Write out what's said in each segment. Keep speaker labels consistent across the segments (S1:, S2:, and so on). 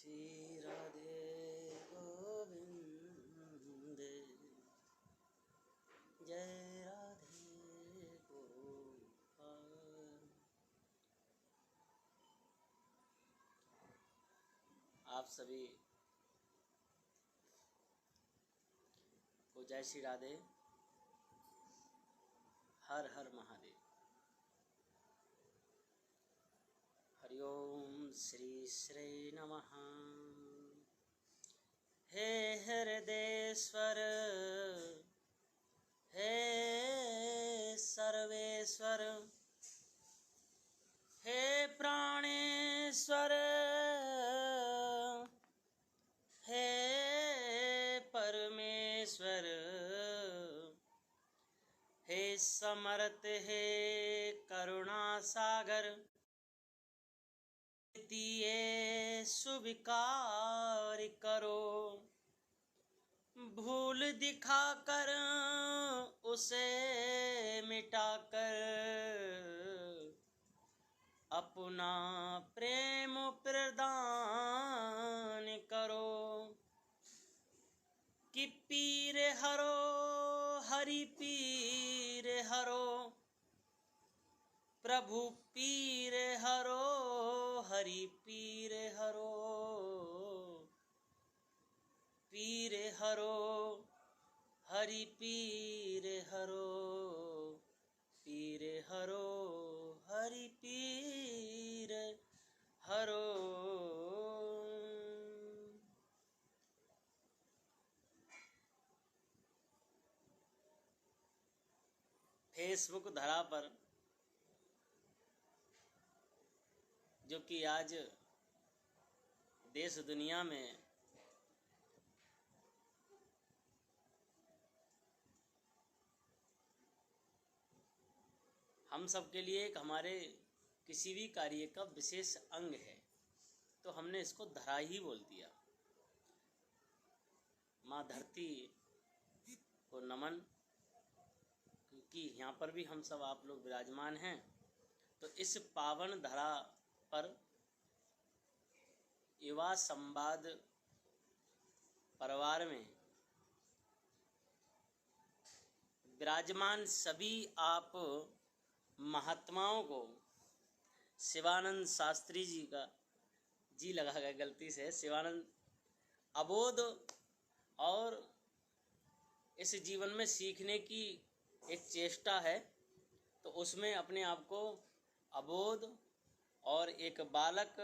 S1: श्री राधे गोविंद जय राधे गोपाल। आप सभी को जय श्री राधे। हर हर महादेव। हरि ओम श्री श्री नमः। हे हृदयेश्वर हे सर्वेश्वर हे प्राणेश्वर हे परमेश्वर हे समर्थ हे करुणा सागर ये स्वीकार करो। भूल दिखाकर उसे मिटाकर अपना प्रेम प्रदान करो। कि पीर हरो हरि पीर हरो प्रभु पीर हरो हरि पीर हरो। पीर हरो हरि पीर हरो पीर हरो हरि पीर हरो। फेसबुक धरा पर जो कि आज देश दुनिया में हम सब के लिए एक हमारे किसी भी कार्य का विशेष अंग है, तो हमने इसको धरा ही बोल दिया। माँ धरती को नमन, क्योंकि यहाँ पर भी हम सब आप लोग विराजमान हैं। तो इस पावन धरा पर युवा संवाद परिवार में विराजमान सभी आप महात्माओं को शिवानंद शास्त्री जी का जी लगा गया गलती से, शिवानंद अबोध और इस जीवन में सीखने की एक चेष्टा है, तो उसमें अपने आप को अबोध और एक बालक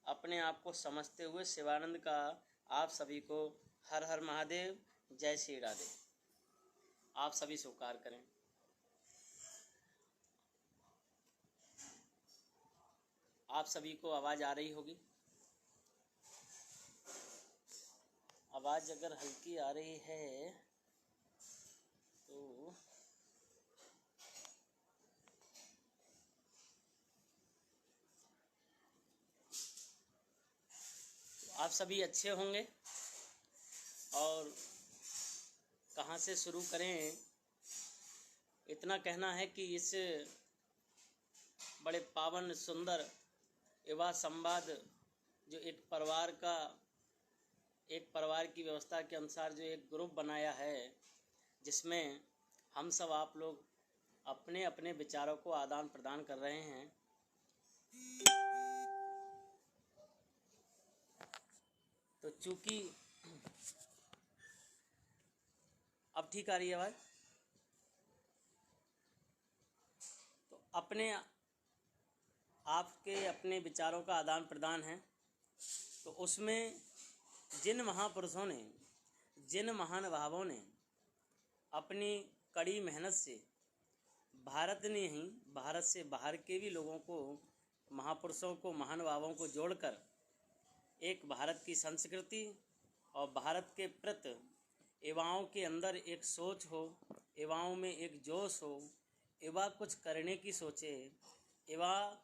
S1: अपने आप को समझते हुए शिवानंद का आप सभी को हर हर महादेव जय श्री राधे आप सभी स्वीकार करें। आप सभी को आवाज़ आ रही होगी। आवाज़ अगर हल्की आ रही है तो आप सभी अच्छे होंगे। और कहाँ से शुरू करें, इतना कहना है कि इस बड़े पावन सुंदर युवा संवाद जो एक परिवार की व्यवस्था के अनुसार जो एक ग्रुप बनाया है, जिसमें हम सब आप लोग अपने अपने विचारों को आदान प्रदान कर रहे हैं। तो चूँकि अब ठीक आ रही है आवाज़, तो आपके अपने विचारों का आदान प्रदान है। तो उसमें जिन महापुरुषों ने, जिन महानुभावों ने अपनी कड़ी मेहनत से भारत ने ही, भारत से बाहर के भी लोगों को, महापुरुषों को, महानुभावों को जोड़कर एक भारत की संस्कृति और भारत के प्रति युवाओं के अंदर एक सोच हो, युवाओं में एक जोश हो, युवा कुछ करने की सोचे, युवा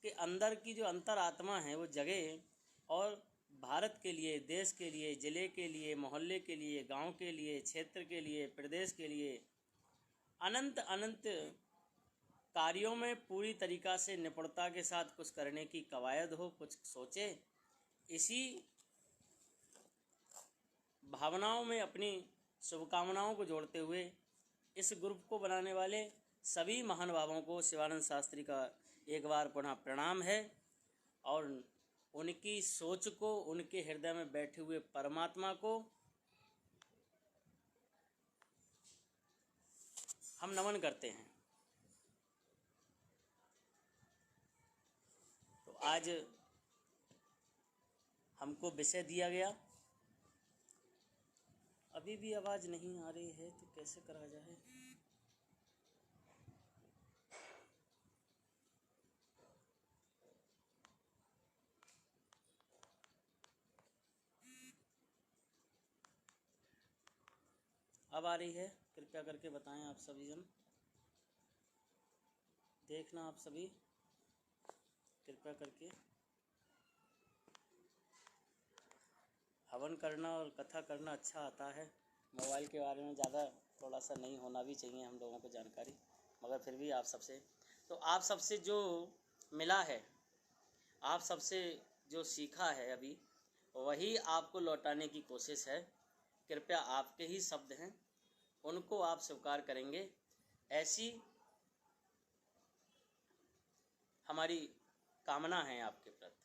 S1: के अंदर की जो अंतरात्मा है वो जगे और भारत के लिए, देश के लिए, ज़िले के लिए, मोहल्ले के लिए, गांव के लिए, क्षेत्र के लिए, प्रदेश के लिए अनंत अनंत कार्यों में पूरी तरीक़ा से निपुणता के साथ कुछ करने की कवायद हो, कुछ सोचे। इसी भावनाओं में अपनी शुभकामनाओं को जोड़ते हुए इस ग्रुप को बनाने वाले सभी महानुभावों को शिवानंद शास्त्री का एक बार पुनः प्रणाम है और उनकी सोच को, उनके हृदय में बैठे हुए परमात्मा को हम नमन करते हैं। तो आज हमको विषय दिया गया, अभी भी आवाज़ नहीं आ रही है तो कैसे करा जाए। अब आ रही है, कृपया करके बताएं आप सभी जन, देखना आप सभी कृपया करके। हवन करना और कथा करना अच्छा आता है, मोबाइल के बारे में ज़्यादा थोड़ा सा नहीं होना भी चाहिए हम लोगों को जानकारी, मगर फिर भी आप सबसे, तो आप सबसे जो मिला है, आप सबसे जो सीखा है अभी, वही आपको लौटाने की कोशिश है। कृपया आपके ही शब्द हैं, उनको आप स्वीकार करेंगे, ऐसी हमारी कामना है आपके प्रति।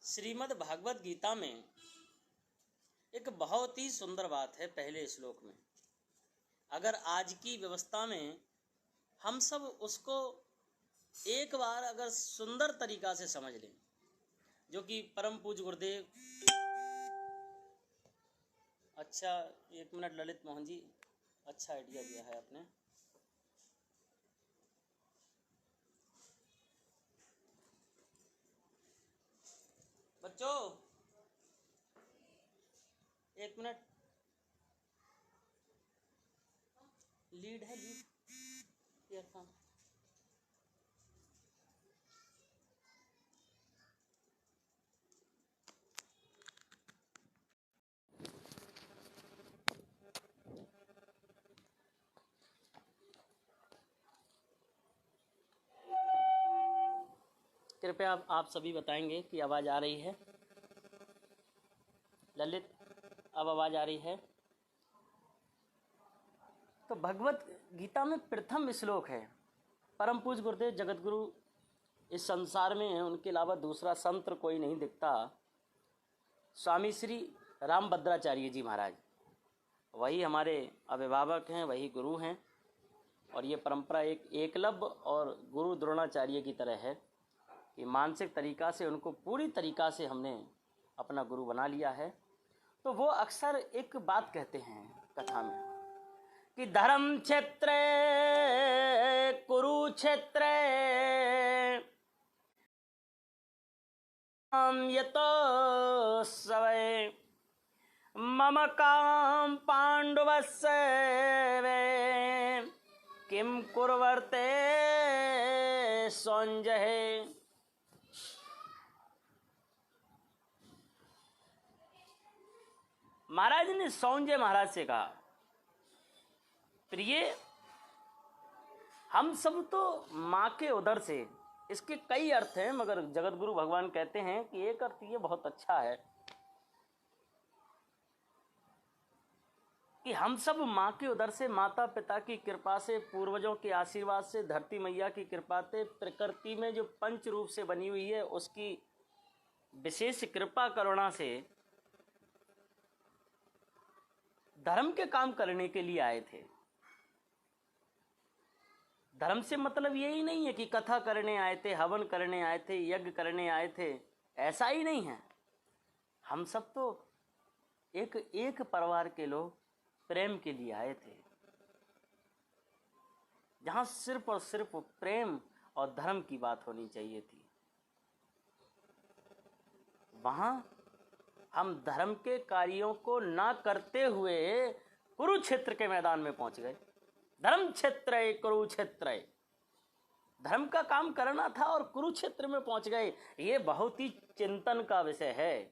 S1: श्रीमद् भागवत गीता में एक बहुत ही सुंदर बात है पहले श्लोक में। अगर आज की व्यवस्था में हम सब उसको एक बार अगर सुंदर तरीका से समझ लें, जो कि परम पूज्य गुरुदेव, अच्छा 1 मिनट ललित मोहन जी, अच्छा आइडिया दिया है आपने। बच्चों 1 मिनट, लीड है, लीड ईयरफोन। कृपया आप सभी बताएंगे कि आवाज़ आ रही है। ललित, अब आवाज़ आ रही है। तो भगवत गीता में प्रथम श्लोक है, परम पूज्य गुरुदेव जगत गुरु, इस संसार में उनके अलावा दूसरा संत कोई नहीं दिखता, स्वामी श्री रामभद्राचार्य जी महाराज, वही हमारे अभिभावक हैं, वही गुरु हैं। और ये परंपरा एक एकलव्य और गुरु द्रोणाचार्य की तरह है कि मानसिक तरीका से उनको पूरी तरीका से हमने अपना गुरु बना लिया है। तो वो अक्सर एक बात कहते हैं कथा में कि धर्म क्षेत्र कुरुक्षेत्र यतो सवै मम काम पांडवस्य किम कुर्वर्ते संजय। महाराज ने संजय महाराज से कहा, प्रिय, हम सब तो माँ के उदर से, इसके कई अर्थ हैं मगर जगत गुरु भगवान कहते हैं कि एक अर्थ ये बहुत अच्छा है कि हम सब माँ के उदर से, माता पिता की कृपा से, पूर्वजों के आशीर्वाद से, धरती मैया की कृपा से, प्रकृति में जो पंच रूप से बनी हुई है उसकी विशेष कृपा करुणा से धर्म के काम करने के लिए आए थे। धर्म से मतलब यही नहीं है कि कथा करने आए थे, हवन करने आए थे, यज्ञ करने आए थे, ऐसा ही नहीं है। हम सब तो एक परिवार के लोग प्रेम के लिए आए थे, जहां सिर्फ और सिर्फ प्रेम और धर्म की बात होनी चाहिए थी, वहां हम धर्म के कार्यों को ना करते हुए कुरुक्षेत्र के मैदान में पहुंच गए। धर्म क्षेत्र है कुरुक्षेत्र, धर्म का काम करना था और कुरुक्षेत्र में पहुंच गए। ये बहुत ही चिंतन का विषय है।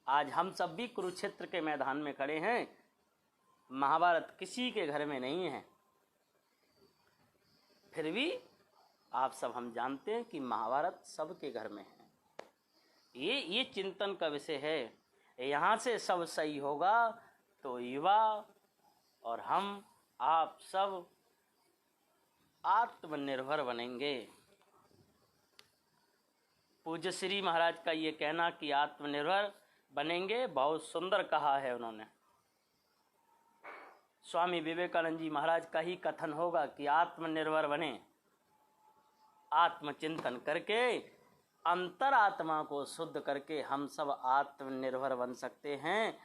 S1: आज हम सब भी कुरुक्षेत्र के मैदान में खड़े हैं, महाभारत किसी के घर में नहीं है। फिर भी आप सब हम जानते हैं कि महाभारत सबके घर में है। ये चिंतन का विषय है। यहाँ से सब सही होगा तो युवा और हम आप सब आत्मनिर्भर बनेंगे। पूज्य श्री महाराज का ये कहना कि आत्मनिर्भर बनेंगे बहुत सुंदर कहा है उन्होंने। स्वामी विवेकानंद जी महाराज का ही कथन होगा कि आत्मनिर्भर बने, आत्मचिंतन करके अंतरात्मा को शुद्ध करके हम सब आत्मनिर्भर बन सकते हैं।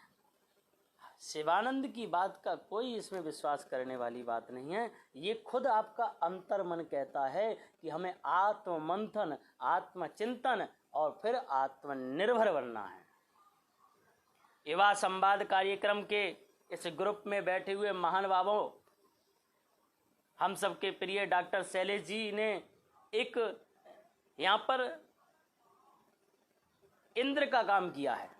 S1: शिवानंद की बात का कोई इसमें विश्वास करने वाली बात नहीं है। ये खुद आपका अंतर मन कहता है कि हमें आत्ममंथन, आत्मचिंतन और फिर आत्मनिर्भर बनना है। युवा संवाद कार्यक्रम के इस ग्रुप में बैठे हुए महानुभावों, हम सबके प्रिय डॉक्टर शैलेश जी ने एक यहाँ पर इंद्र का काम किया है।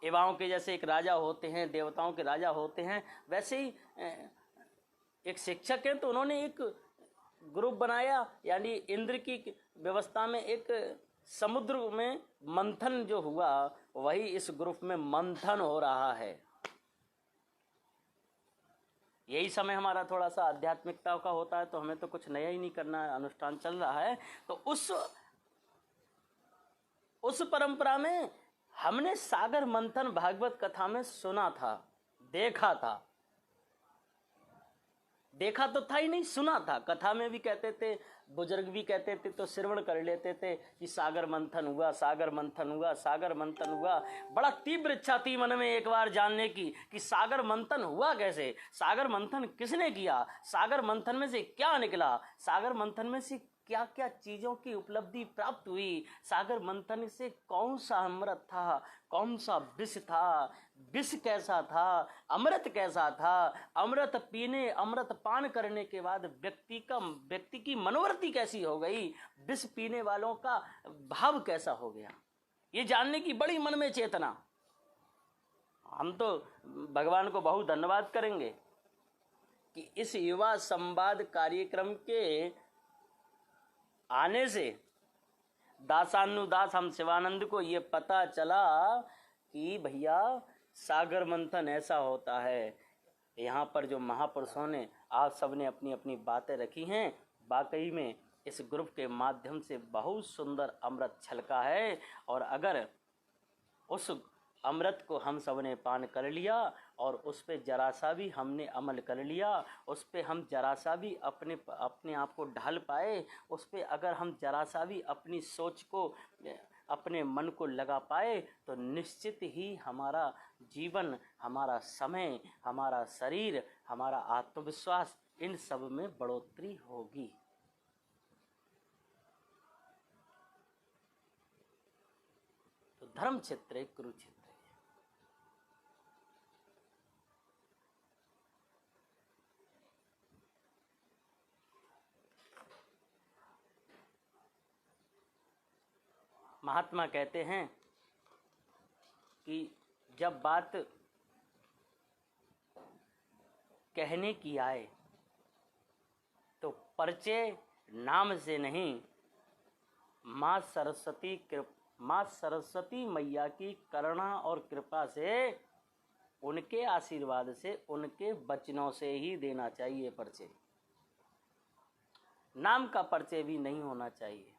S1: युवाओं के जैसे एक राजा होते हैं, देवताओं के राजा होते हैं, वैसे ही एक शिक्षक हैं तो उन्होंने एक ग्रुप बनाया, यानी इंद्र की व्यवस्था में एक समुद्र में मंथन जो हुआ वही इस ग्रुप में मंथन हो रहा है। यही समय हमारा थोड़ा सा आध्यात्मिकता का होता है तो हमें तो कुछ नया ही नहीं करना है, अनुष्ठान चल रहा है। तो उस परंपरा में हमने सागर मंथन भागवत कथा में सुना था, देखा तो था ही नहीं, सुना था। कथा में भी कहते थे, बुजुर्ग भी कहते थे तो श्रवण कर लेते थे कि सागर मंथन हुआ, सागर मंथन हुआ, सागर मंथन हुआ। बड़ा तीव्र इच्छा थी मन में एक बार जानने की कि सागर मंथन हुआ कैसे, सागर मंथन किसने किया, सागर मंथन में से क्या निकला, सागर मंथन में से क्या क्या चीज़ों की उपलब्धि प्राप्त हुई, सागर मंथन से कौन सा अमृत था, कौन सा विष था, विष कैसा था, अमृत कैसा था, अमृत पीने, अमृत पान करने के बाद व्यक्ति की मनोवृत्ति कैसी हो गई, विष पीने वालों का भाव कैसा हो गया, ये जानने की बड़ी मन में चेतना। हम तो भगवान को बहुत धन्यवाद करेंगे कि इस युवा संवाद कार्यक्रम के आने से दासानुदास हम शिवानंद को ये पता चला कि भैया सागर मंथन ऐसा होता है। यहाँ पर जो महापुरुषों ने, आप सब ने अपनी अपनी बातें रखी हैं, वाकई में इस ग्रुप के माध्यम से बहुत सुंदर अमृत छलका है। और अगर उस अमृत को हम सब ने पान कर लिया और उस पे जरा सा भी हमने अमल कर लिया, उस पे हम जरा सा भी अपने आप को ढाल पाए, उस पे अगर हम जरा सा भी अपनी सोच को, अपने मन को लगा पाए, तो निश्चित ही हमारा जीवन, हमारा समय, हमारा शरीर, हमारा आत्मविश्वास, इन सब में बढ़ोतरी होगी। तो धर्म क्षेत्र कुरुक्षेत्र। महात्मा कहते हैं कि जब बात कहने की आए तो परिचय नाम से नहीं, माँ सरस्वती मैया की करुणा और कृपा से, उनके आशीर्वाद से, उनके वचनों से ही देना चाहिए परिचय। नाम का परिचय भी नहीं होना चाहिए।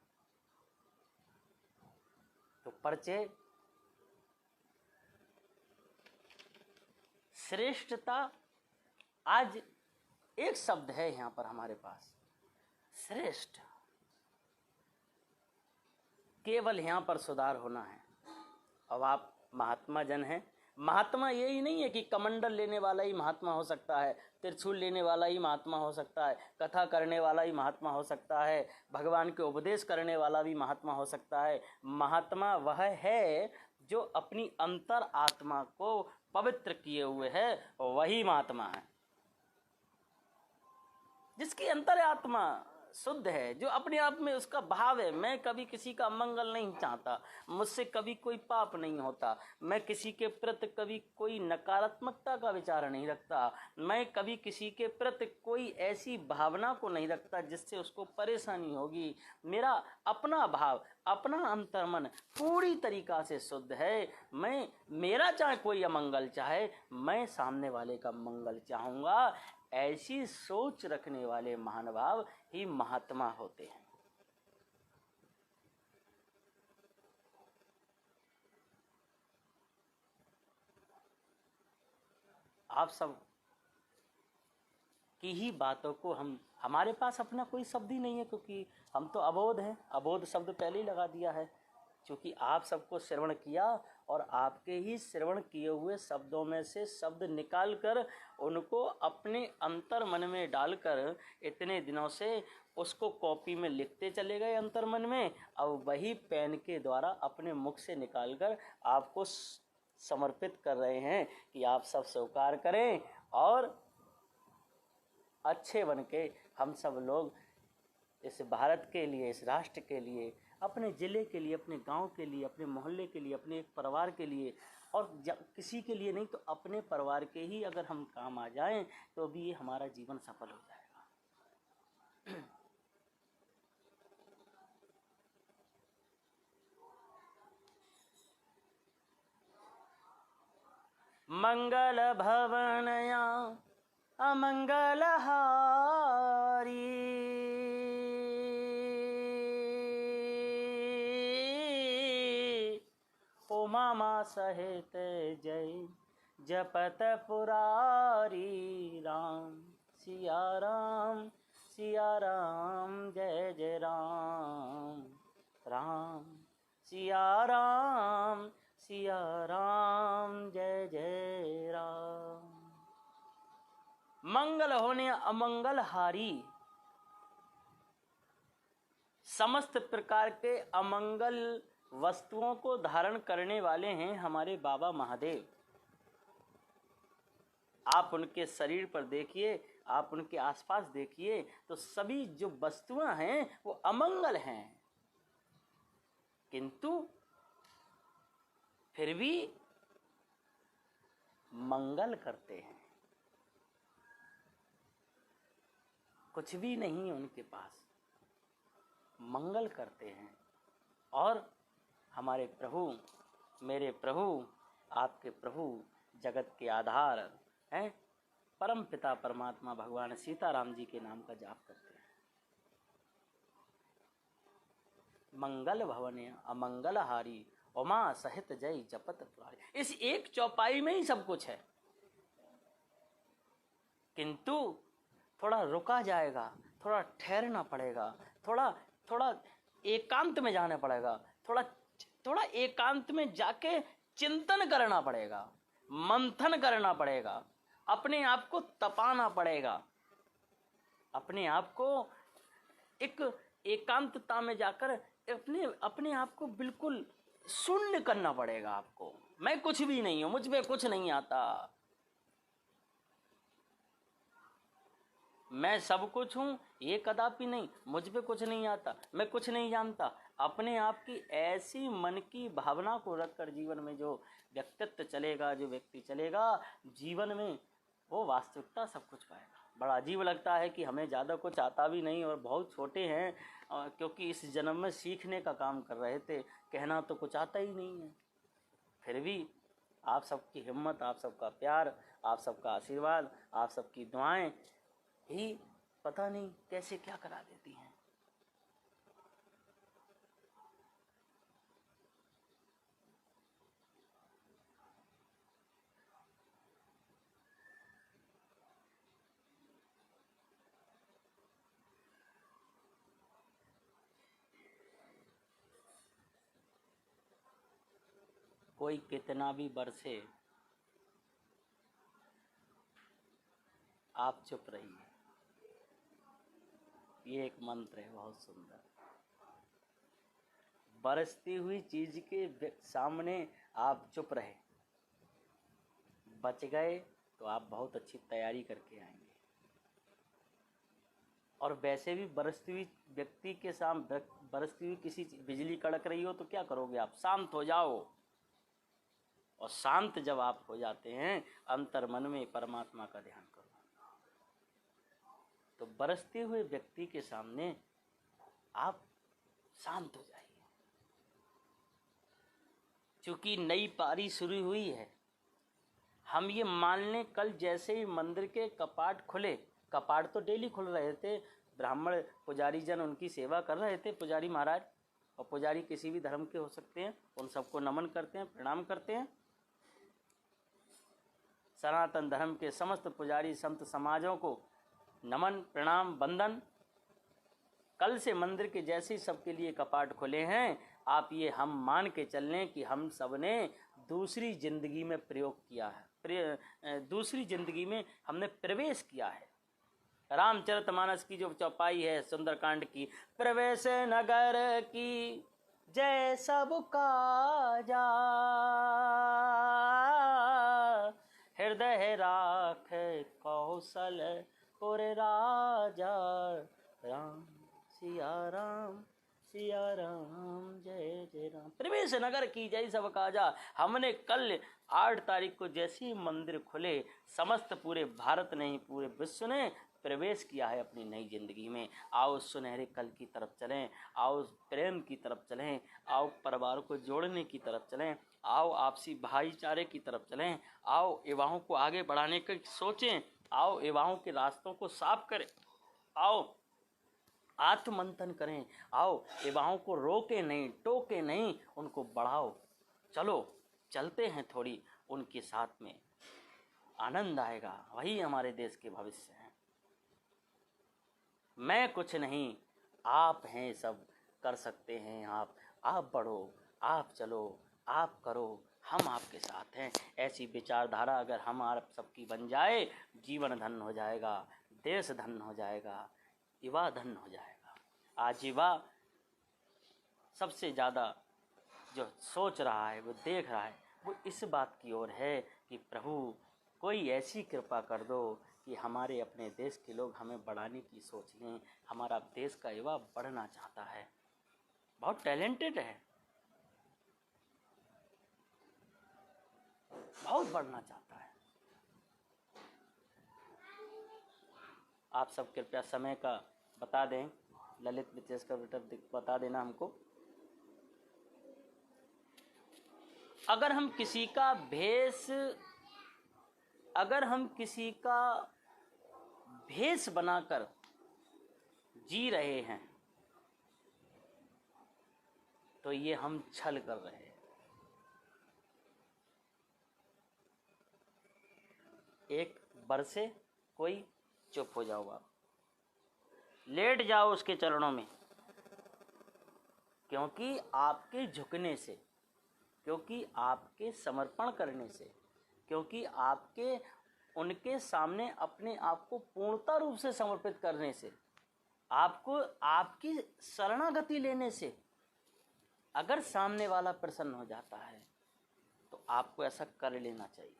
S1: तो परिचय श्रेष्ठता, आज एक शब्द है यहाँ पर हमारे पास, श्रेष्ठ। केवल यहाँ पर सुधार होना है। अब आप महात्मा जन हैं। महात्मा यही नहीं है कि कमंडल लेने वाला ही महात्मा हो सकता है, त्रिशूल लेने वाला ही महात्मा हो सकता है, कथा करने वाला ही महात्मा हो सकता है, भगवान के उपदेश करने वाला भी महात्मा हो सकता है। महात्मा वह है जो अपनी अंतर आत्मा को पवित्र किए हुए है, वही महात्मा है। जिसकी अंतर आत्मा शुद्ध है, जो अपने आप में उसका भाव है, मैं कभी किसी का मंगल नहीं चाहता, मुझसे कभी कोई पाप नहीं होता, मैं किसी के प्रति कभी कोई नकारात्मकता का विचार नहीं रखता, मैं कभी किसी के प्रति कोई ऐसी भावना को नहीं रखता जिससे उसको परेशानी होगी। मेरा अपना भाव, अपना अंतर्मन पूरी तरीका से शुद्ध है। मेरा चाहे कोई अमंगल चाहे, मैं सामने वाले का मंगल चाहूँगा। ऐसी सोच रखने वाले महानुभाव ही महात्मा होते हैं। आप सब की ही बातों को हमारे पास अपना कोई शब्द ही नहीं है, क्योंकि हम तो अबोध हैं। अबोध शब्द पहले ही लगा दिया है, क्योंकि आप सबको श्रवण किया और आपके ही श्रवण किए हुए शब्दों में से शब्द निकालकर उनको अपने अंतर मन में डालकर इतने दिनों से उसको कॉपी में लिखते चले गए अंतर मन में। अब वही पेन के द्वारा अपने मुख से निकालकर आपको समर्पित कर रहे हैं कि आप सब स्वीकार करें और अच्छे बन के हम सब लोग इस भारत के लिए, इस राष्ट्र के लिए, अपने ज़िले के लिए, अपने गांव के लिए, अपने मोहल्ले के लिए, अपने एक परिवार के लिए, और किसी के लिए नहीं तो अपने परिवार के ही अगर हम काम आ जाएं तो भी ये हमारा जीवन सफल हो जाएगा। मंगल भवनया अमंगल हारी, उमा सहित जय जपत पुरारी। राम सिया राम जय जय राम, राम सिया राम जय जय राम। मंगल होने अमंगल हारी, समस्त प्रकार के अमंगल वस्तुओं को धारण करने वाले हैं हमारे बाबा महादेव। आप उनके शरीर पर देखिए, आप उनके आसपास देखिए, तो सभी जो वस्तुएं हैं वो अमंगल हैं, किंतु फिर भी मंगल करते हैं। कुछ भी नहीं उनके पास, मंगल करते हैं। और हमारे प्रभु, मेरे प्रभु, आपके प्रभु, जगत के आधार हैं, परम पिता परमात्मा भगवान सीताराम जी के नाम का जाप करते हैं। मंगल भवन अमंगल हारी, उमा सहित जय जपत पुरारी। इस एक चौपाई में ही सब कुछ है, किंतु थोड़ा रुका जाएगा, थोड़ा ठहरना पड़ेगा, थोड़ा एकांत में जाना पड़ेगा, थोड़ा एकांत में जाके चिंतन करना पड़ेगा, मंथन करना पड़ेगा, अपने आप को तपाना पड़ेगा, अपने आप को एक एकांतता में जाकर अपने आप को बिल्कुल शून्य करना पड़ेगा आपको। मैं कुछ भी नहीं हूं, मुझ में कुछ नहीं आता, मैं सब कुछ हूं, ये कदापि नहीं, मुझ पे कुछ नहीं आता, मैं कुछ नहीं जानता। अपने आप की ऐसी मन की भावना को रखकर जीवन में जो व्यक्तित्व चलेगा, जो व्यक्ति चलेगा जीवन में, वो वास्तविकता सब कुछ पाएगा। बड़ा अजीब लगता है कि हमें ज़्यादा कुछ आता भी नहीं और बहुत छोटे हैं, क्योंकि इस जन्म में सीखने का काम कर रहे थे, कहना तो कुछ आता ही नहीं है। फिर भी आप सबकी हिम्मत, आप सबका प्यार, आप सबका आशीर्वाद, आप सबकी दुआएं ही पता नहीं कैसे क्या करा देती हैं। कोई कितना भी बरसे, आप चुप रहिए। ये एक मंत्र है बहुत सुंदर। बरसती हुई चीज के सामने आप चुप रहे, बच गए तो आप बहुत अच्छी तैयारी करके आएंगे। और वैसे भी बरसती हुई व्यक्ति के सामने बरसती हुई किसी बिजली कड़क रही हो तो क्या करोगे आप? शांत हो जाओ। और शांत जब आप हो जाते हैं, अंतर मन में परमात्मा का ध्यान करो, तो बरसते हुए व्यक्ति के सामने आप शांत हो जाइए। क्योंकि नई पारी शुरू हुई है। हम ये मान लें, कल जैसे ही मंदिर के कपाट खुले, कपाट तो डेली खुल रहे थे, ब्राह्मण पुजारी जन उनकी सेवा कर रहे थे, पुजारी महाराज, और पुजारी किसी भी धर्म के हो सकते हैं, उन सबको नमन करते हैं, प्रणाम करते हैं। सनातन धर्म के समस्त पुजारी संत समाजों को नमन, प्रणाम, वंदन। कल से मंदिर के जैसे ही सबके लिए कपाट खुले हैं, आप ये हम मान के चल लें कि हम सब ने दूसरी जिंदगी में प्रयोग किया है, दूसरी जिंदगी में हमने प्रवेश किया है। रामचरितमानस की जो चौपाई है सुंदरकांड की, प्रवेश नगर की जय सब काजा, हृदय राख कौशलपुर राजा, राम सिया राम जय जय राम। प्रवेश नगर की जय सब काजा। हमने कल 8 तारीख को जैसे ही मंदिर खुले, समस्त पूरे भारत नहीं पूरे विश्व ने प्रवेश किया है अपनी नई जिंदगी में। आओ सुनहरे कल की तरफ चलें, आओ प्रेम की तरफ चलें, आओ परिवार को जोड़ने की तरफ चलें, आओ आपसी भाईचारे की तरफ चलें, आओ युवाओं को आगे बढ़ाने की सोचें, आओ युवाओं के रास्तों को साफ करें, आओ आत्ममंथन करें, आओ युवाओं को रोके नहीं, टोके नहीं, उनको बढ़ाओ। चलो चलते हैं थोड़ी उनके साथ में, आनंद आएगा। वही हमारे देश के भविष्य हैं। मैं कुछ नहीं, आप हैं, सब कर सकते हैं आप बढ़ो, आप चलो, आप करो, हम आपके साथ हैं। ऐसी विचारधारा अगर हम आप सबकी बन जाए, जीवन धन हो जाएगा, देश धन हो जाएगा, युवा धन हो जाएगा। आज युवा सबसे ज़्यादा जो सोच रहा है, वो देख रहा है, वो इस बात की ओर है कि प्रभु कोई ऐसी कृपा कर दो कि हमारे अपने देश के लोग हमें बढ़ाने की सोच लें। हमारा देश का युवा बढ़ना चाहता है, बहुत टैलेंटेड है, बहुत बढ़ना चाहता है। आप सब कृपया समय का बता दें, ललित विशेष का बता देना हमको। अगर हम किसी का भेष बनाकर जी रहे हैं तो ये हम छल कर रहे हैं। एक बरसे कोई, चुप हो जाओ, आप लेट जाओ उसके चरणों में, क्योंकि आपके झुकने से, क्योंकि आपके समर्पण करने से, क्योंकि आपके उनके सामने अपने आप को पूर्णता रूप से समर्पित करने से, आपको आपकी शरणागति लेने से अगर सामने वाला प्रसन्न हो जाता है तो आपको ऐसा कर लेना चाहिए।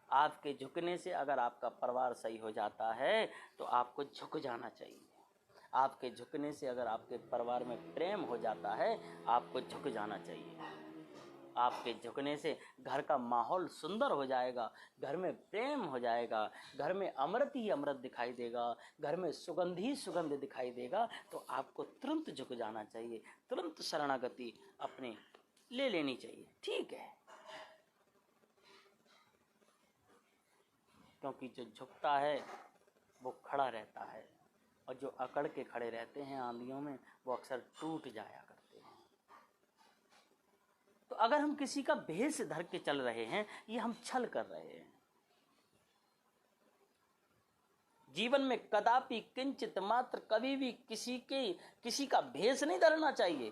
S1: आपके झुकने से अगर आपका परिवार सही हो जाता है तो आपको झुक जाना चाहिए। आपके झुकने से अगर आपके परिवार में प्रेम हो जाता है, आपको झुक जाना चाहिए। आपके झुकने से घर का माहौल सुंदर हो जाएगा, घर में प्रेम हो जाएगा, घर में अमृत ही अमृत दिखाई देगा, घर में सुगंध ही सुगंध दिखाई देगा। तो आपको तुरंत झुक जाना चाहिए, तुरंत शरणागति अपने ले लेनी चाहिए। ठीक है, क्योंकि जो झुकता है वो खड़ा रहता है, और जो अकड़ के खड़े रहते हैं आंधियों में, वो अक्सर टूट जाया करते हैं। तो अगर हम किसी का भेष धर के चल रहे हैं, ये हम छल कर रहे हैं। जीवन में कदापि किंचित मात्र कभी भी किसी का भेष नहीं धरना चाहिए,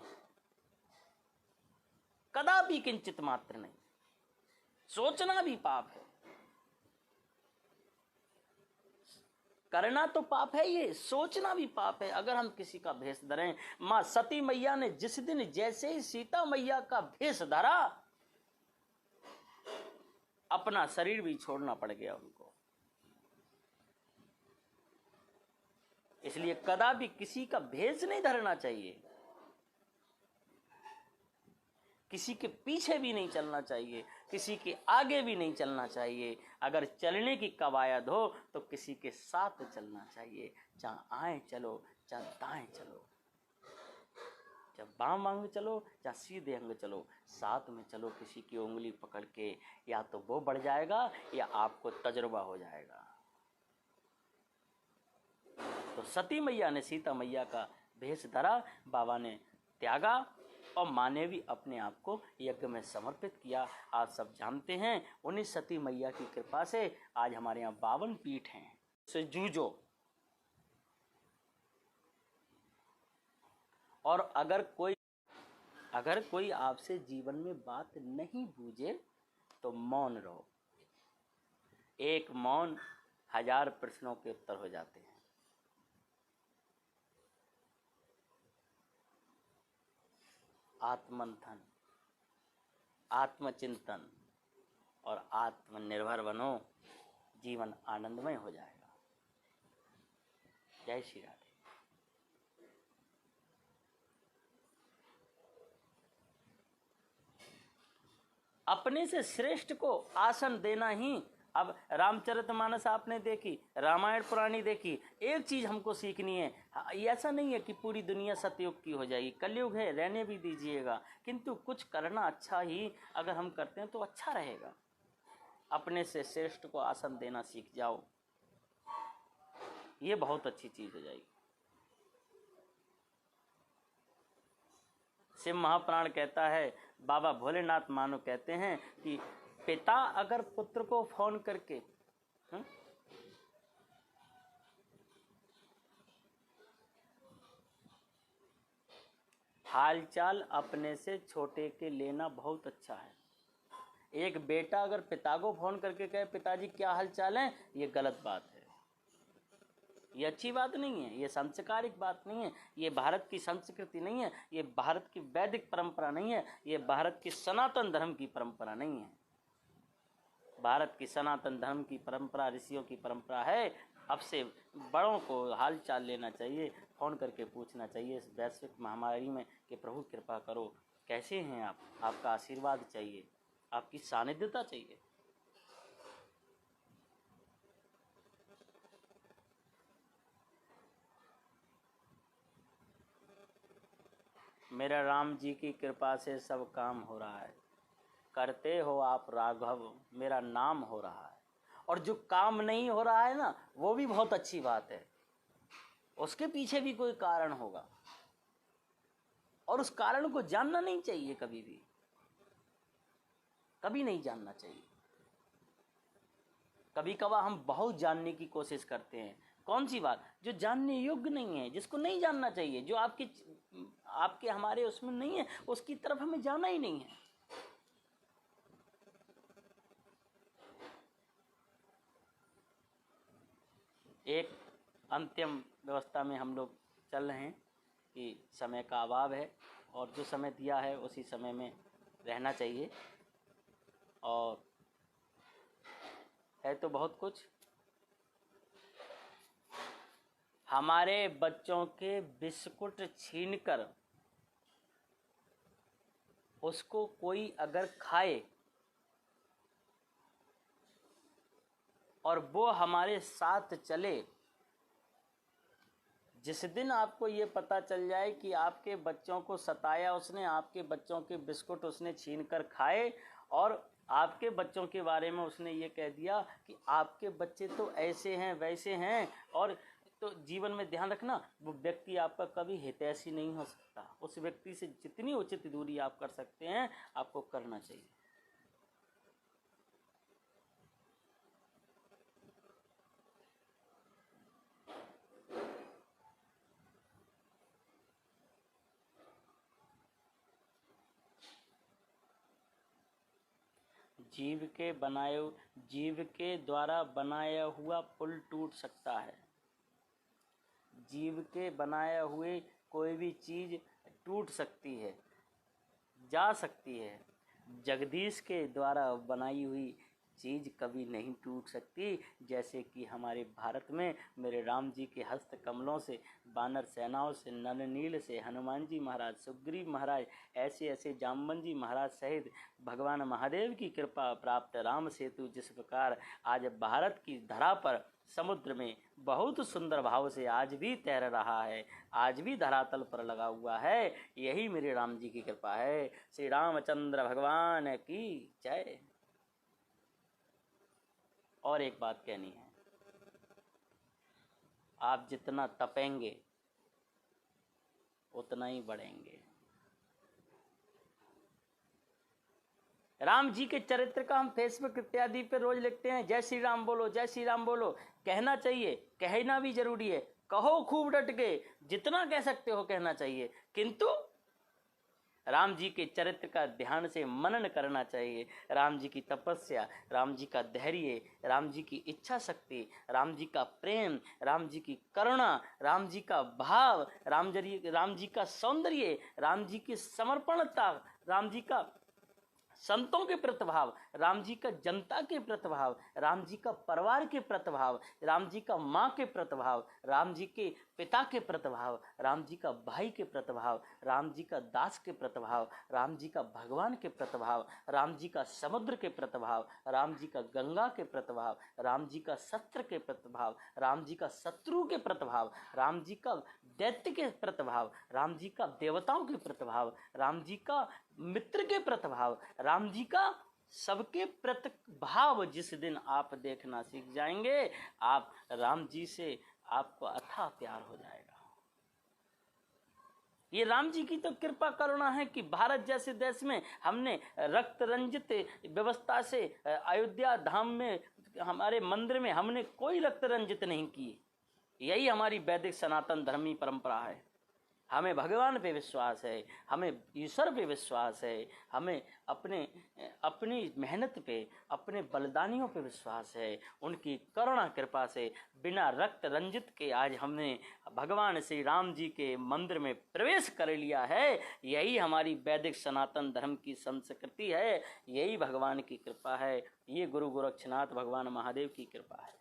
S1: कदापि किंचित मात्र नहीं। सोचना भी पाप है, करना तो पाप है, ये सोचना भी पाप है। अगर हम किसी का भेष धरें, मां सती मैया ने जिस दिन जैसे ही सीता मैया का भेष धरा, अपना शरीर भी छोड़ना पड़ गया उनको। इसलिए कदापि किसी का भेष नहीं धरना चाहिए, किसी के पीछे भी नहीं चलना चाहिए, किसी के आगे भी नहीं चलना चाहिए। अगर चलने की कवायद हो तो किसी के साथ चलना चाहिए, जहाँ आए चलो, जहाँ दाएं चलो, जब बाम अंग चलो, या सीधे अंग चलो, साथ में चलो। किसी की उंगली पकड़ के, या तो वो बढ़ जाएगा या आपको तजुर्बा हो जाएगा। तो सती मैया ने सीता मैया का भेष धरा, बाबा ने त्यागा, और माँ ने भी अपने आप को यज्ञ में समर्पित किया। आप सब जानते हैं, उन्हीं सती मैया की कृपा से आज हमारे यहाँ 52 पीठ हैं। से जूझो, और अगर कोई आपसे जीवन में बात नहीं बूझे तो मौन रहो। एक मौन 1000 प्रश्नों के उत्तर हो जाते हैं। आत्मंथन, आत्मचिंतन और आत्मनिर्भर बनो, जीवन आनंदमय हो जाएगा। जय श्री राधे। अपने से श्रेष्ठ को आसन देना ही। अब रामचरितमानस आपने देखी, रामायण पुरानी देखी, एक चीज हमको सीखनी है। ऐसा नहीं है कि पूरी दुनिया सतयुग की हो जाएगी, कलयुग है, रहने भी दीजिएगा, किंतु कुछ करना अच्छा ही अगर हम करते हैं तो अच्छा रहेगा। अपने से श्रेष्ठ को आसन देना सीख जाओ, ये बहुत अच्छी चीज हो जाएगी। शिव महापुराण कहता है, बाबा भोलेनाथ मानो कहते हैं कि पिता अगर पुत्र को फोन करके हालचाल अपने से छोटे के लेना बहुत अच्छा है। एक बेटा अगर पिता को फोन करके कहे पिताजी क्या हालचाल है, ये गलत बात है, ये अच्छी बात नहीं है, ये संस्कारिक बात नहीं है, ये भारत की संस्कृति नहीं है, ये भारत की वैदिक परंपरा नहीं है, ये भारत की सनातन धर्म की परंपरा नहीं है। भारत की सनातन धर्म की परंपरा ऋषियों की परंपरा है। अब से बड़ों को हाल चाल लेना चाहिए, फ़ोन करके पूछना चाहिए इस वैश्विक महामारी में कि प्रभु कृपा करो, कैसे हैं आप, आपका आशीर्वाद चाहिए, आपकी सानिध्यता चाहिए। मेरा राम जी की कृपा से सब काम हो रहा है, करते हो आप राघव, मेरा नाम हो रहा है। और जो काम नहीं हो रहा है ना, वो भी बहुत अच्छी बात है, उसके पीछे भी कोई कारण होगा, और उस कारण को जानना नहीं चाहिए, कभी भी कभी नहीं जानना चाहिए। कभी कभार हम बहुत जानने की कोशिश करते हैं, कौन सी बात जो जानने योग्य नहीं है, जिसको नहीं जानना चाहिए, जो आपके हमारे उसमें नहीं है, उसकी तरफ हमें जाना ही नहीं है। एक अंतिम व्यवस्था में हम लोग चल रहे हैं कि समय का अभाव है, और जो समय दिया है उसी समय में रहना चाहिए। और है तो बहुत कुछ, हमारे बच्चों के बिस्कुट छीनकर उसको कोई अगर खाए और वो हमारे साथ चले, जिस दिन आपको ये पता चल जाए कि आपके बच्चों को सताया उसने, आपके बच्चों के बिस्कुट उसने छीनकर खाए, और आपके बच्चों के बारे में उसने ये कह दिया कि आपके बच्चे तो ऐसे हैं वैसे हैं, और तो जीवन में ध्यान रखना, वो व्यक्ति आपका कभी हितैषी नहीं हो सकता। उस व्यक्ति से जितनी उचित दूरी आप कर सकते हैं आपको करना चाहिए। जीव के द्वारा बनाया हुआ पुल टूट सकता है। जीव के बनाए हुए कोई भी चीज़ टूट सकती है, जा सकती है। जगदीश के द्वारा बनाई हुई चीज़ कभी नहीं टूट सकती। जैसे कि हमारे भारत में मेरे राम जी के हस्त कमलों से, वानर सेनाओं से, नलनील से, हनुमान जी महाराज, सुग्रीव महाराज, ऐसे ऐसे जामवंत जी महाराज सहित भगवान महादेव की कृपा प्राप्त राम सेतु जिस प्रकार आज भारत की धरा पर समुद्र में बहुत सुंदर भाव से आज भी तैर रहा है, आज भी धरातल पर लगा हुआ है, यही मेरे राम जी की कृपा है। श्री रामचंद्र भगवान की जय। और एक बात कहनी है, आप जितना तपेंगे उतना ही बढ़ेंगे। राम जी के चरित्र का हम फेसबुक इत्यादि पे रोज लिखते हैं, जय श्री राम बोलो, जय श्री राम बोलो। कहना चाहिए, कहना भी जरूरी है, कहो खूब डट के, जितना कह सकते हो कहना चाहिए, किंतु राम जी के चरित्र का ध्यान से मनन करना चाहिए। राम जी की तपस्या, राम जी का धैर्य, राम जी की इच्छा शक्ति, राम जी का प्रेम, राम जी की करुणा, राम जी का भाव, राम जी का सौंदर्य, राम जी की समर्पणता, राम जी का संतों के प्रतिभाव, राम जी का जनता के प्रतिभाव, राम जी का परिवार के प्रतिभाव, राम जी का माँ के प्रतिभाव, राम जी के पिता के प्रतिभाव, राम जी का भाई के प्रतिभाव, राम जी का दास के प्रतिभाव, राम जी का भगवान के प्रतिभाव, राम जी का समुद्र के प्रतिभाव, राम जी का गंगा के प्रतिभाव, राम जी का शस्त्र के प्रतिभाव, राम जी का शत्रु के प्रतिभाव, राम जी का दैत्य के प्रतिभाव, राम जी का देवताओं के प्रतिभाव, राम जी का मित्र के प्रतिभाव, राम जी का सबके प्रतिभाव जिस दिन आप देखना सीख जाएंगे, आप राम जी से आपको अथाह प्यार हो जाएगा। ये राम जी की तो कृपा करुणा है कि भारत जैसे देश में हमने रक्त रंजित व्यवस्था से अयोध्या धाम में हमारे मंदिर में हमने कोई रक्त रंजित नहीं की। यही हमारी वैदिक सनातन धर्मी परंपरा है। हमें भगवान पे विश्वास है, हमें ईश्वर पे विश्वास है, हमें अपनी मेहनत पे, अपने बलिदानियों पे विश्वास है। उनकी करुणा कृपा से बिना रक्त रंजित के आज हमने भगवान श्री राम जी के मंदिर में प्रवेश कर लिया है। यही हमारी वैदिक सनातन धर्म की संस्कृति है, यही भगवान की कृपा है, ये गुरु गोरक्षनाथ भगवान महादेव की कृपा है।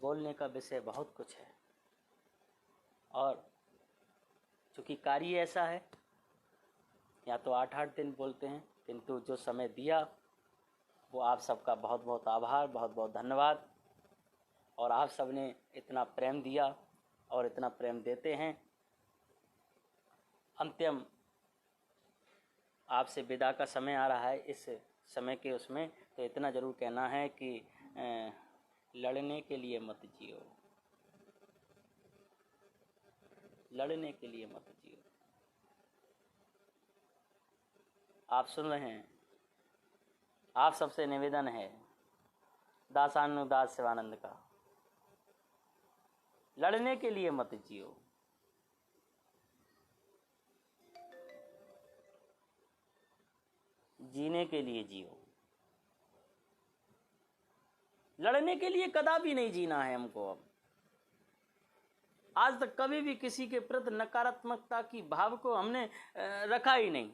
S1: बोलने का विषय बहुत कुछ है और चूँकि कार्य ऐसा है, या तो 8-8 दिन बोलते हैं, किंतु जो समय दिया वो आप सबका बहुत बहुत आभार, बहुत बहुत धन्यवाद। और आप सब ने इतना प्रेम दिया और इतना प्रेम देते हैं। अंतिम आपसे विदा का समय आ रहा है, इस समय के उसमें तो इतना ज़रूर कहना है कि लड़ने के लिए मत जियो, लड़ने के लिए मत जियो। आप सुन रहे हैं, आप सबसे निवेदन है दासानुदास शिवानंद का, लड़ने के लिए मत जियो, जीने के लिए जियो। लड़ने के लिए कदापि नहीं जीना है हमको। अब आज तक कभी भी किसी के प्रति नकारात्मकता की भाव को हमने रखा ही नहीं,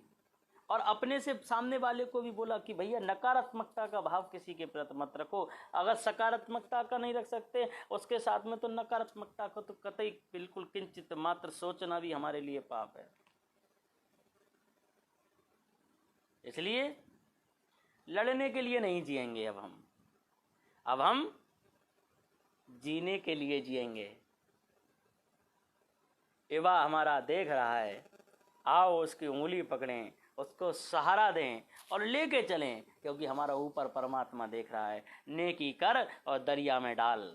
S1: और अपने से सामने वाले को भी बोला कि भैया नकारात्मकता का भाव किसी के प्रति मत रखो। अगर सकारात्मकता का नहीं रख सकते उसके साथ में, तो नकारात्मकता को तो कतई बिल्कुल किंचित मात्र सोचना भी हमारे लिए पाप है। इसलिए लड़ने के लिए नहीं जिएंगे अब हम जीने के लिए जिएंगे। युवा हमारा देख रहा है, आओ उसकी उंगली पकड़ें, उसको सहारा दें और लेके चलें, क्योंकि हमारा ऊपर परमात्मा देख रहा है। नेकी कर और दरिया में डाल।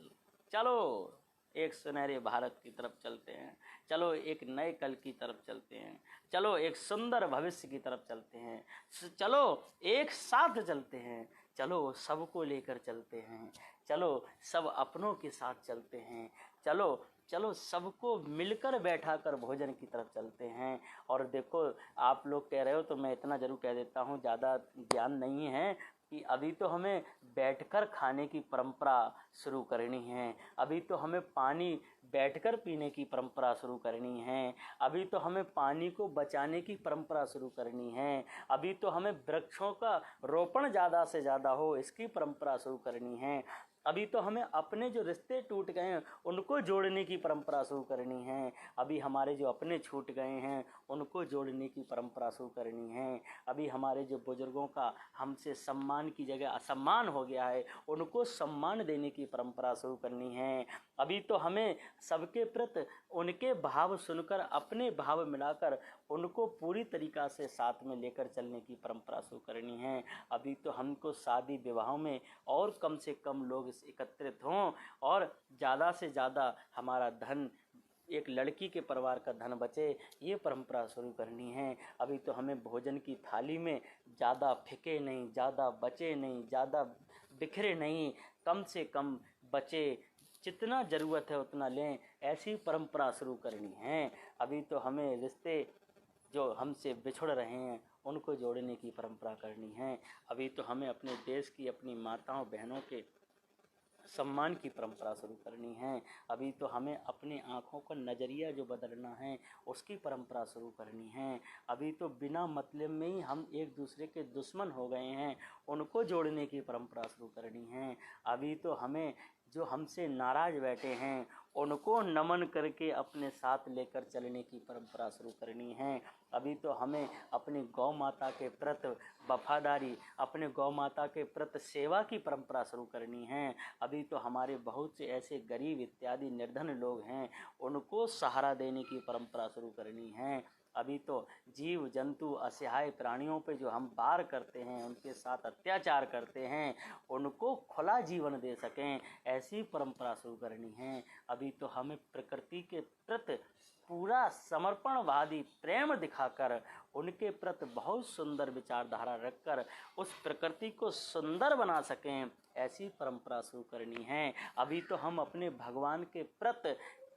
S1: चलो एक सुनहरे भारत की तरफ चलते हैं, चलो एक नए कल की तरफ चलते हैं, चलो एक सुंदर भविष्य की तरफ चलते हैं, चलो एक साथ चलते हैं, चलो सबको लेकर चलते हैं, चलो सब अपनों के साथ चलते हैं, चलो चलो सबको मिलकर बैठा कर भोजन की तरफ चलते हैं। और देखो, आप लोग कह रहे हो तो मैं इतना ज़रूर कह देता हूँ, ज़्यादा ज्ञान नहीं है कि अभी तो हमें बैठकर खाने की परंपरा शुरू करनी है, अभी तो हमें पानी बैठकर पीने की परंपरा शुरू करनी है, अभी तो हमें पानी को बचाने की परंपरा शुरू करनी है, अभी तो हमें वृक्षों का रोपण ज़्यादा से ज़्यादा हो इसकी परंपरा शुरू करनी है, अभी तो हमें अपने जो रिश्ते टूट गए हैं उनको जोड़ने की परंपरा शुरू करनी है, अभी हमारे जो अपने छूट गए हैं उनको जोड़ने की परंपरा शुरू करनी है, अभी हमारे जो बुजुर्गों का हमसे सम्मान की जगह असम्मान हो गया है उनको सम्मान देने की परंपरा शुरू करनी है, अभी तो हमें सबके प्रति उनके भाव सुनकर अपने भाव मिलाकर उनको पूरी तरीक़ा से साथ में लेकर चलने की परंपरा शुरू करनी है, अभी तो हमको शादी विवाहों में और कम से कम लोग एकत्रित हों और ज़्यादा से ज़्यादा हमारा धन एक लड़की के परिवार का धन बचे ये परंपरा शुरू करनी है, अभी तो हमें भोजन की थाली में ज़्यादा फेंके नहीं, ज़्यादा बचे नहीं, ज़्यादा बिखरे नहीं, कम से कम बचे, जितना ज़रूरत है उतना लें, ऐसी परंपरा शुरू करनी है, अभी तो हमें रिश्ते जो हमसे बिछुड़ रहे हैं उनको जोड़ने की परंपरा करनी है, अभी तो हमें अपने देश की अपनी माताओं बहनों के सम्मान की परंपरा शुरू करनी है, अभी तो हमें अपनी आँखों का नज़रिया जो बदलना है उसकी परंपरा शुरू करनी है, अभी तो बिना मतलब में ही हम एक दूसरे के दुश्मन हो गए हैं उनको जोड़ने की परंपरा शुरू करनी है, अभी तो हमें जो हमसे नाराज़ बैठे हैं उनको नमन करके अपने साथ लेकर चलने की परंपरा शुरू करनी है, अभी तो हमें अपनी गौ माता के प्रति वफादारी, अपने गौ माता के प्रति सेवा की परंपरा शुरू करनी है, अभी तो हमारे बहुत से ऐसे गरीब इत्यादि निर्धन लोग हैं उनको सहारा देने की परंपरा शुरू करनी है, अभी तो जीव जंतु असहाय प्राणियों पे जो हम वार करते हैं उनके साथ अत्याचार करते हैं उनको खुला जीवन दे सकें ऐसी परंपरा शुरू करनी है, अभी तो हमें प्रकृति के प्रति पूरा समर्पणवादी प्रेम दिखाकर उनके प्रति बहुत सुंदर विचारधारा रखकर उस प्रकृति को सुंदर बना सकें ऐसी परंपरा शुरू करनी है, अभी तो हम अपने भगवान के प्रति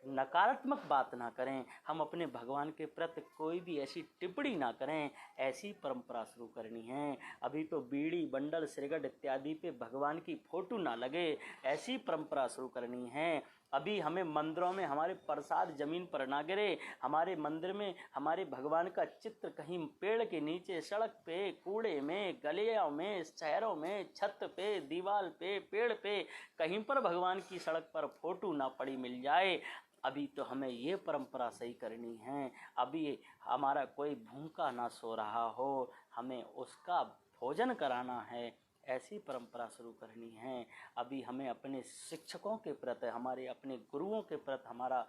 S1: नकारात्मक बात ना करें, हम अपने भगवान के प्रति कोई भी ऐसी टिप्पणी ना करें ऐसी परंपरा शुरू करनी है, अभी तो बीड़ी बंडल सिरगट इत्यादि पे भगवान की फोटो ना लगे ऐसी परंपरा शुरू करनी है, अभी हमें मंदिरों में हमारे प्रसाद जमीन पर ना गिरे, हमारे मंदिर में हमारे भगवान का चित्र कहीं पेड़ के नीचे, सड़क पे, कूड़े में, गलियों में, शहरों में, छत पे, दीवार पे, पेड़ पे, कहीं पर भगवान की सड़क पर फोटो ना पड़ी मिल जाए, अभी तो हमें ये परंपरा सही करनी है, अभी हमारा कोई भूखा ना सो रहा हो हमें उसका भोजन कराना है ऐसी परंपरा शुरू करनी है, अभी हमें अपने शिक्षकों के प्रति हमारे अपने गुरुओं के प्रति हमारा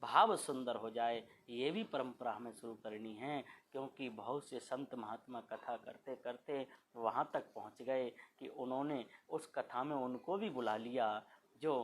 S1: भाव सुंदर हो जाए ये भी परंपरा हमें शुरू करनी है, क्योंकि बहुत से संत महात्मा कथा करते करते वहाँ तक पहुँच गए कि उन्होंने उस कथा में उनको भी बुला लिया जो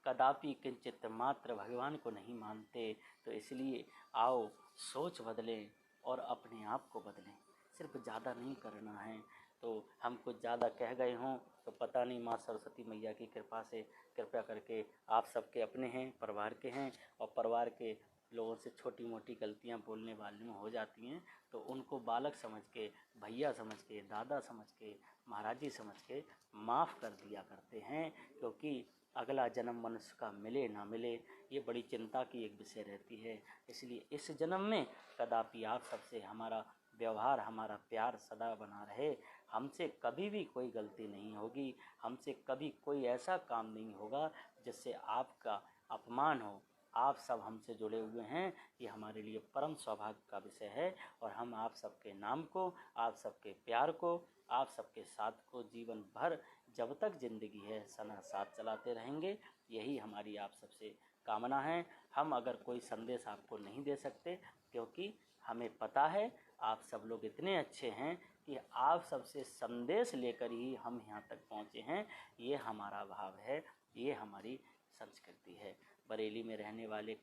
S1: कदापि किंचित मात्र भगवान को नहीं मानते, तो इसलिए आओ सोच बदलें और अपने आप को बदलें, सिर्फ ज़्यादा नहीं करना है, तो हम कुछ ज़्यादा कह गए हों तो पता नहीं, माँ सरस्वती मैया की कृपा से कृपया करके आप सबके अपने हैं, परिवार के हैं और परिवार के लोगों से छोटी मोटी गलतियां बोलने वाले में हो जाती हैं तो उनको बालक समझ के, भैया समझ के, दादा समझ के, महाराज जी समझ के माफ़ कर दिया करते हैं, क्योंकि अगला जन्म मनुष्य का मिले ना मिले ये बड़ी चिंता की एक विषय रहती है, इसलिए इस जन्म में कदापि आप सबसे हमारा व्यवहार, हमारा प्यार सदा बना रहे, हमसे कभी भी कोई गलती नहीं होगी, हमसे कभी कोई ऐसा काम नहीं होगा जिससे आपका अपमान हो, आप सब हमसे जुड़े हुए हैं ये हमारे लिए परम सौभाग्य का विषय है और हम आप सबके नाम को, आप सबके प्यार को, आप सबके साथ को जीवन भर जब तक ज़िंदगी है सना साथ चलाते रहेंगे, यही हमारी आप सबसे कामना है। हम अगर कोई संदेश आपको नहीं दे सकते क्योंकि हमें पता है आप सब लोग इतने अच्छे हैं कि आप सबसे संदेश लेकर ही हम यहाँ तक पहुँचे हैं, ये हमारा भाव है, ये हमारी संस्कृति है। बरेली में रहने वाले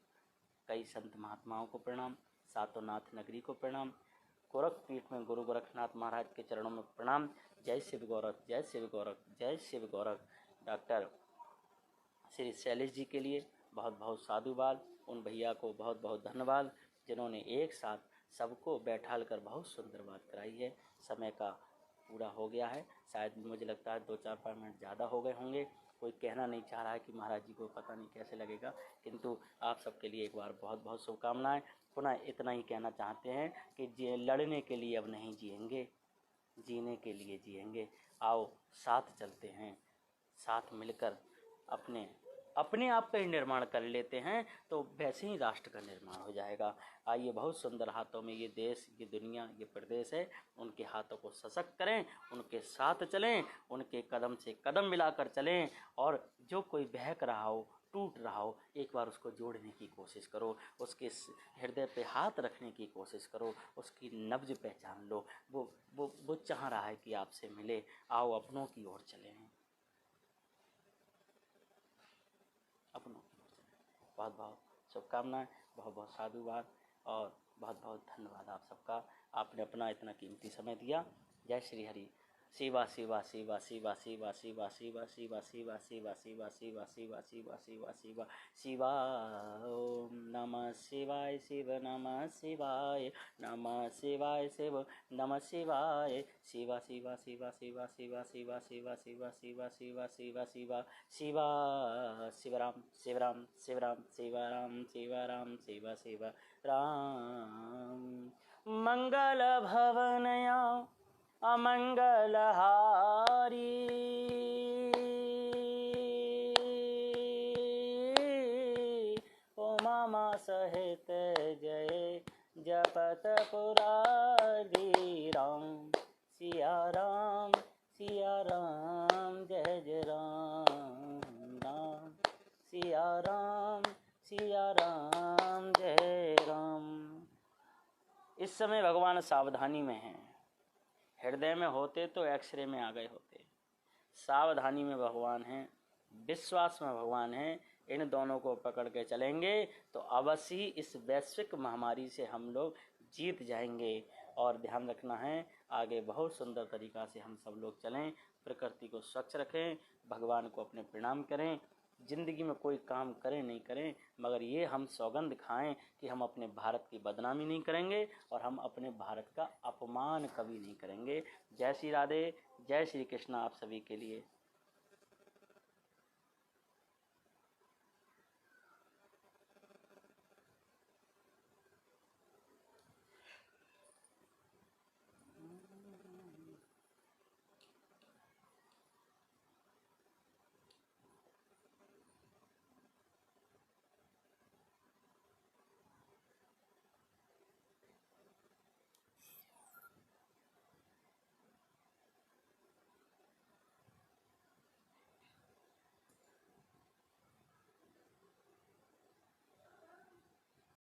S1: कई संत महात्माओं को प्रणाम, सातों नाथ नगरी को प्रणाम, गोरखपीठ में गुरु गोरखनाथ महाराज के चरणों में प्रणाम। जय शिव गौरख, जय शिव गौरख, जय शिव गौरख। डॉक्टर श्री शैलेश जी के लिए बहुत बहुत साधुवाद, उन भैया को बहुत बहुत धन्यवाद जिन्होंने एक साथ सबको बैठाल कर बहुत सुंदर बात कराई है। समय का
S2: पूरा हो गया है। शायद मुझे लगता है 2-4 मिनट ज़्यादा हो गए होंगे। कोई कहना नहीं चाह रहा है कि महाराज जी को पता नहीं कैसे लगेगा, किंतु आप सबके लिए एक बार बहुत बहुत शुभकामनाएं। पुनः इतना ही कहना चाहते हैं कि लड़ने के लिए अब नहीं जिएंगे, जीने के लिए जिएंगे। आओ साथ चलते हैं, साथ मिलकर अपने आप का ही निर्माण कर लेते हैं, तो वैसे ही राष्ट्र का निर्माण हो जाएगा। आइए, बहुत सुंदर हाथों में ये देश, ये दुनिया, ये प्रदेश है, उनके हाथों को सशक्त करें, उनके साथ चलें, उनके कदम से कदम मिलाकर चलें। और जो कोई बहक रहा हो, टूट रहा हो, एक बार उसको जोड़ने की कोशिश करो, उसके हृदय पे हाथ रखने की कोशिश करो, उसकी नब्ज पहचान लो। वो चाह रहा है कि आपसे मिले। आओ अपनों की ओर चलें, अपनों की ओर चलें। बहुत बहुत शुभकामनाएं, बहुत बहुत साधुवाद और बहुत बहुत धन्यवाद आप सबका। आपने अपना इतना कीमती समय दिया। जय श्री हरि। शिवा शिवा शिवा शिवा शिवा शिवा शिवा शिवा शिवा शिवा शिवा शिवा शिवा शिवा शिवा शिवा शिवा। ओम नमः शिवाय, शिव नमः शिवाय, नमः शिवाय, शिव नमः शिवाय। शिवा शिवा शिवा शिवा शिवा शिवा शिवा शिवा शिवा शिवा शिवा शिवा शिवा। शिवराम शिवराम शिवराम शिवराम शिवराम शिव शिव राम। मंगल भवनया अमंगलहारी, उमा सहित जय जपत पुरारी राम। सिया राम जय जय राम राम। सिया राम जय राम। इस समय भगवान सावधानी में हैं। हृदय में होते तो एक्सरे में आ गए होते। सावधानी में भगवान हैं, विश्वास में भगवान हैं। इन दोनों को पकड़ के चलेंगे तो अवश्य ही इस वैश्विक महामारी से हम लोग जीत जाएंगे। और ध्यान रखना है, आगे बहुत सुंदर तरीक़ा से हम सब लोग चलें, प्रकृति को स्वच्छ रखें, भगवान को अपने प्रणाम करें। ज़िंदगी में कोई काम करें नहीं करें, मगर ये हम सौगंध खाएं कि हम अपने भारत की बदनामी नहीं करेंगे और हम अपने भारत का अपमान कभी नहीं करेंगे। जय श्री राधे, जय श्री कृष्ण आप सभी के लिए।